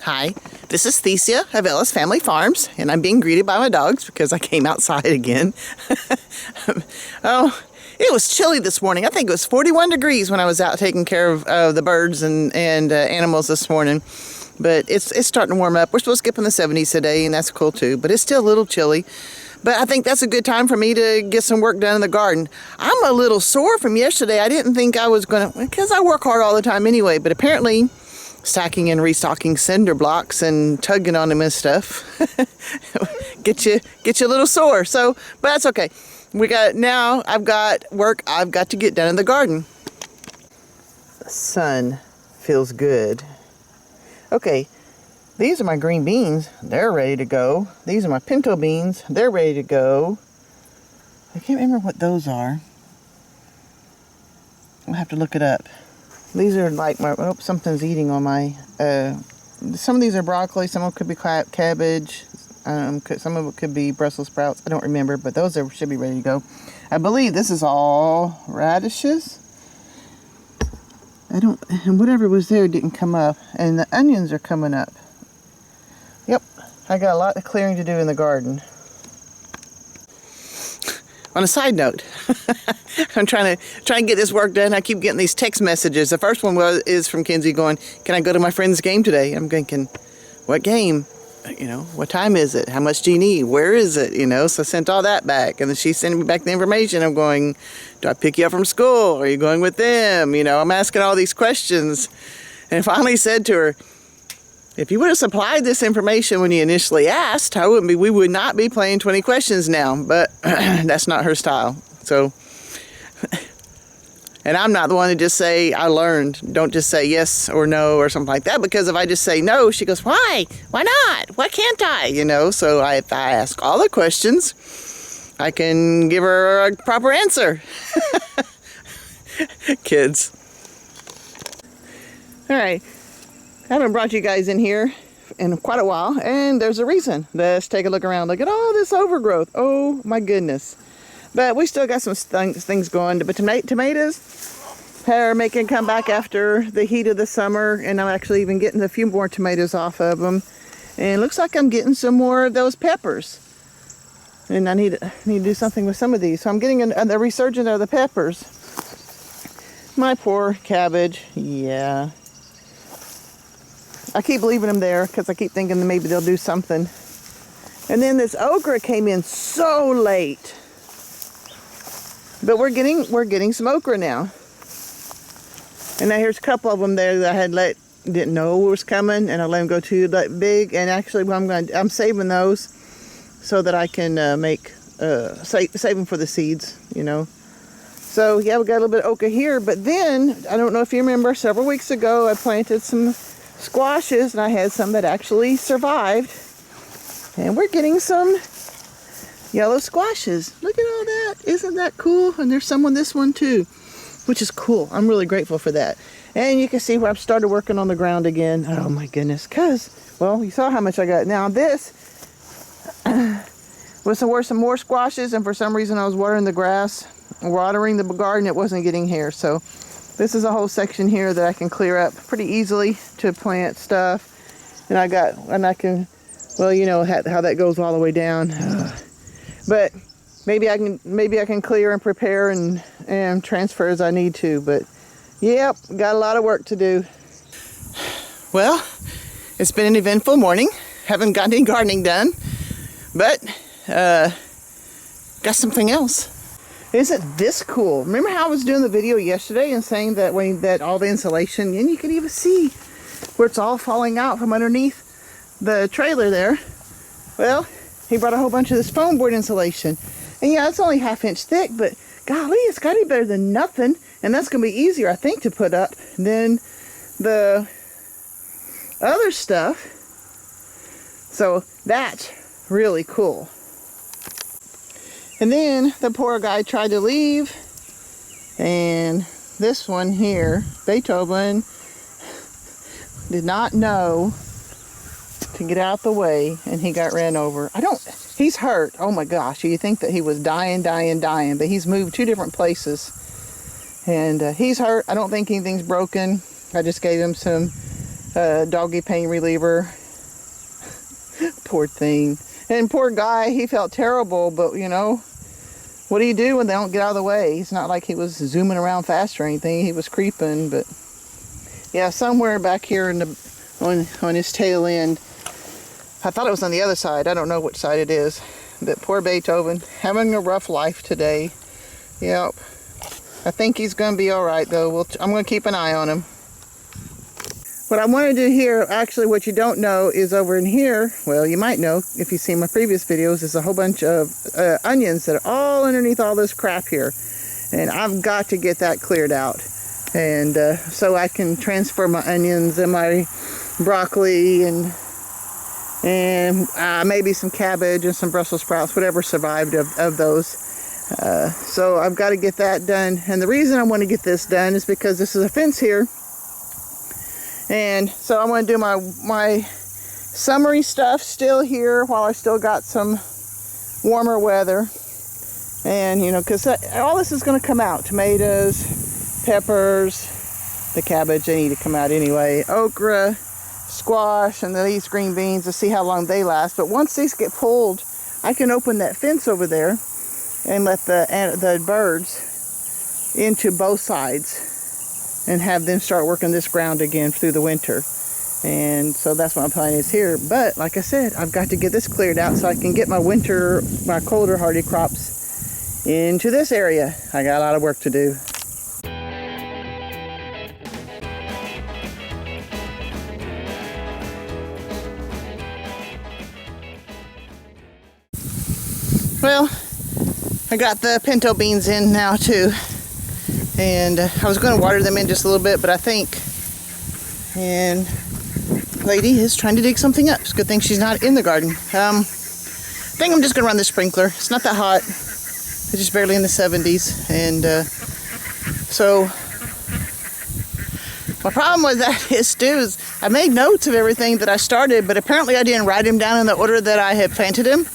Hi, this is Thecia of Ellis Family Farms, and I'm being greeted by my dogs because I came outside again. Oh, it was chilly this morning. I think it was 41 degrees when I was out taking care of the birds and animals this morning. But it's starting to warm up. We're supposed to get up in the 70s today, and that's cool too. But it's still a little chilly. But I think that's a good time for me to get some work done in the garden. I'm a little sore from yesterday. I didn't think I was going to, because I work hard all the time anyway. But apparently, stacking and restocking cinder blocks and tugging on them and stuff get you a little sore. So, but that's okay. I've got work I've got to get done in the garden. The sun feels good. Okay, these are my green beans. They're ready to go. These are my pinto beans. They're ready to go. I can't remember what those are. I'll have to look it up. These are like my, oh, something's eating on my, some of these are broccoli, some of them could be cabbage, some of it could be Brussels sprouts. I don't remember, but those should be ready to go. I believe this is all radishes. And whatever was there didn't come up, and the onions are coming up. Yep, I got a lot of clearing to do in the garden. On a side note, I'm trying to get this work done. I keep getting these text messages. The first one is from Kinzie going, "Can I go to my friend's game today?" I'm thinking, what game? You know, what time is it? How much do you need? Where is it? You know, so I sent all that back. And then she sent me back the information. I'm going, do I pick you up from school? Are you going with them? You know, I'm asking all these questions. And I finally said to her, if you would have supplied this information when you initially asked, we would not be playing 20 questions now. But that's not her style. So, and I'm not the one to just say, I learned. Don't just say yes or no or something like that. Because if I just say no, she goes, why? Why not? Why can't I? You know, so if I ask all the questions, I can give her a proper answer. Kids. All right. I haven't brought you guys in here in quite a while, and there's a reason. Let's take a look around. Look at all this overgrowth. Oh my goodness. But we still got some things going. But tomatoes are making a comeback after the heat of the summer, and I'm actually even getting a few more tomatoes off of them. And it looks like I'm getting some more of those peppers. And I need to do something with some of these. So I'm getting a resurgence of the peppers. My poor cabbage. Yeah. I keep leaving them there because I keep thinking that maybe they'll do something. And then this okra came in so late. But we're getting some okra now. And now here's a couple of them there that I didn't know was coming, and I let them go too big. And actually, I'm saving those so that I can save them for the seeds, you know. So yeah, we got a little bit of okra here. But then I don't know if you remember, several weeks ago I planted some squashes, and I had some that actually survived, and we're getting some yellow squashes. Look at all that. Isn't that cool? And there's some on this one too, which is cool. I'm really grateful for that. And you can see where I've started working on the ground again. Oh my goodness, because, well, you saw how much I got. Now this were some more squashes, and for some reason I was watering the garden, it wasn't getting here. So this is a whole section here that I can clear up pretty easily to plant stuff. And I can, well, you know how that goes all the way down. But maybe I can clear and prepare and transfer as I need to. But yep, got a lot of work to do. Well, it's been an eventful morning. Haven't got any gardening done, but got something else. Isn't this cool? Remember how I was doing the video yesterday and saying that all the insulation, and you can even see where it's all falling out from underneath the trailer there. Well, he brought a whole bunch of this foam board insulation. And yeah, it's only 1/2 inch thick, but golly, it's got to be better than nothing. And that's going to be easier, I think, to put up than the other stuff. So that's really cool. And then the poor guy tried to leave, and this one here, Beethoven, did not know to get out the way, and he got ran over. He's hurt. Oh my gosh, you think that he was dying, but he's moved 2 different places. And he's hurt. I don't think anything's broken. I just gave him some doggy pain reliever. Poor thing. And poor guy, he felt terrible, but you know, what do you do when they don't get out of the way? It's not like he was zooming around fast or anything. He was creeping, but yeah, somewhere back here in the on his tail end. I thought it was on the other side. I don't know which side it is. But poor Beethoven, having a rough life today. Yep. I think he's going to be all right, though. I'm going to keep an eye on him. What I want to do here, actually what you don't know is over in here, well, you might know if you've seen my previous videos, is a whole bunch of onions that are all underneath all this crap here. And I've got to get that cleared out. And so I can transfer my onions and my broccoli and maybe some cabbage and some Brussels sprouts, whatever survived of those. So I've got to get that done. And the reason I want to get this done is because this is a fence here. And so I want to do my summery stuff still here while I still got some warmer weather. And, you know, because all this is going to come out. Tomatoes, peppers, the cabbage, they need to come out anyway. Okra, squash, and these green beans to see how long they last. But once these get pulled, I can open that fence over there and let the birds into both sides and have them start working this ground again through the winter. And so that's what my plan is here. But like I said, I've got to get this cleared out so I can get my colder hardy crops into this area. I got a lot of work to do. Well, I got the pinto beans in now too, and I was going to water them in just a little bit, but I think, and lady is trying to dig something up. It's a good thing she's not in the garden. I think I'm just going to run the sprinkler. It's not that hot. It's just barely in the 70s, and so my problem with that is I made notes of everything that I started, but apparently I didn't write them down in the order that I had planted them.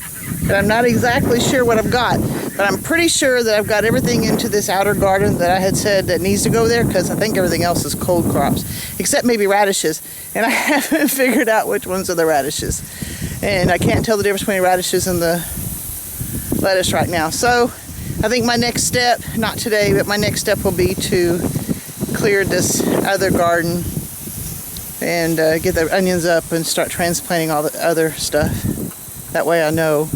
But I'm not exactly sure what I've got. But I'm pretty sure that I've got everything into this outer garden that I had said that needs to go there, because I think everything else is cold crops, except maybe radishes. And I haven't figured out which ones are the radishes. And I can't tell the difference between radishes and the lettuce right now. So I think my next step, not today, but my next step will be to clear this other garden and get the onions up and start transplanting all the other stuff. That way I know.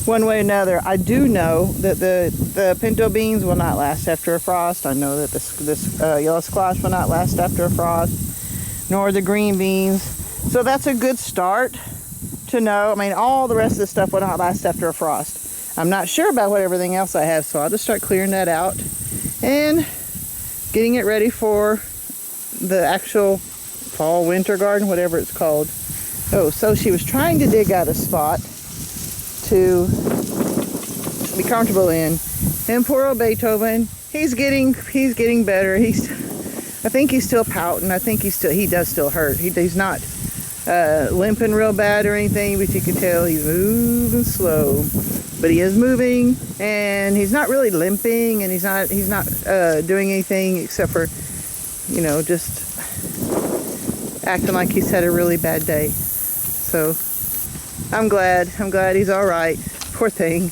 One way or another, I do know that the pinto beans will not last after a frost. I know that this yellow squash will not last after a frost, nor the green beans. So that's a good start to know. I mean, all the rest of the stuff will not last after a frost. I'm not sure about what everything else I have, so I'll just start clearing that out and getting it ready for the actual fall, winter garden, whatever it's called. Oh, so she was trying to dig out a spot to be comfortable in, and poor old Beethoven, he's getting better. I think he's still pouting. I think he does still hurt. He's not limping real bad or anything, but you can tell he's moving slow. But he is moving, and he's not really limping, and he's not doing anything except for, you know, just acting like he's had a really bad day. So I'm glad he's all right. Poor thing.